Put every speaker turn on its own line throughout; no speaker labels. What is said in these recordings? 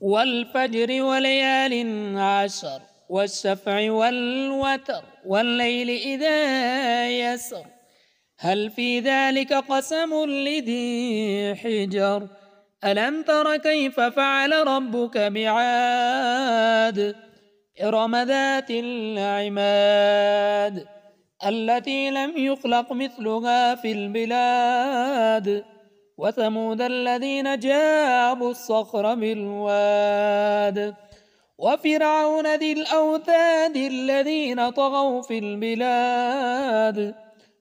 والفجر وليال عشر والشفع والوتر والليل إذا يسر هل في ذلك قسم لذي حجر ألم تر كيف فعل ربك بعاد إرم ذات العماد التي لم يخلق مثلها في البلاد وثمود الذين جابوا الصخر بالواد وفرعون ذي الأوتاد الذين طغوا في البلاد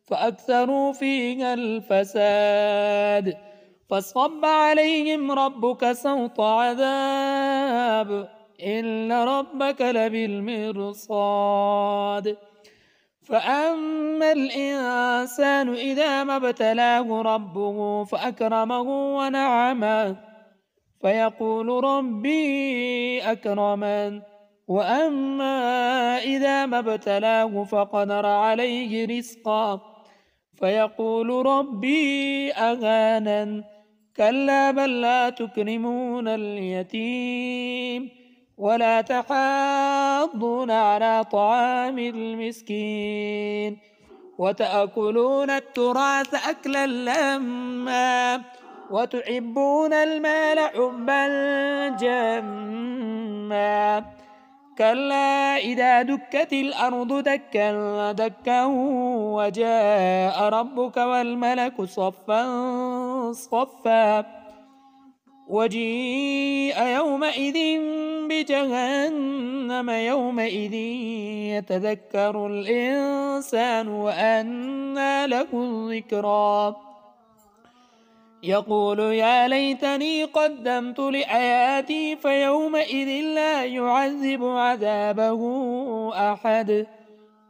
فأكثروا فيها الفساد فصب عليهم ربك سوط عذاب إن ربك لبالمرصاد فأما الإنسان إذا ما ابتلاه ربه فأكرمه ونعمه فيقول ربي أكرمن وأما إذا ما ابتلاه فقدر عليه رزقه فيقول ربي أهانن كلا بل لا تكرمون اليتيم ولا تحاضون على طعام المسكين وتأكلون التراث أكلا لما وتحبون المال حبا جما كلا إذا دكت الأرض دكا دكا وجاء ربك والملك صفا صفا وجيء يومئذ بجهنم يومئذ يتذكر الإنسان وأنى له الذكرى يقول يا ليتني قدمت لحياتي فيومئذ لا يعذب عذابه أحد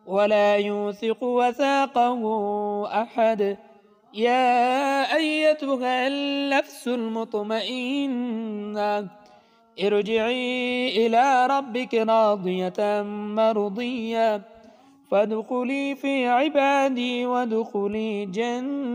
ولا يوثق وثاقه أحد يا أيتها النفس المطمئنة ارجعي إلى ربك راضية مرضية فادخلي في عبادي وادخلي جنتي.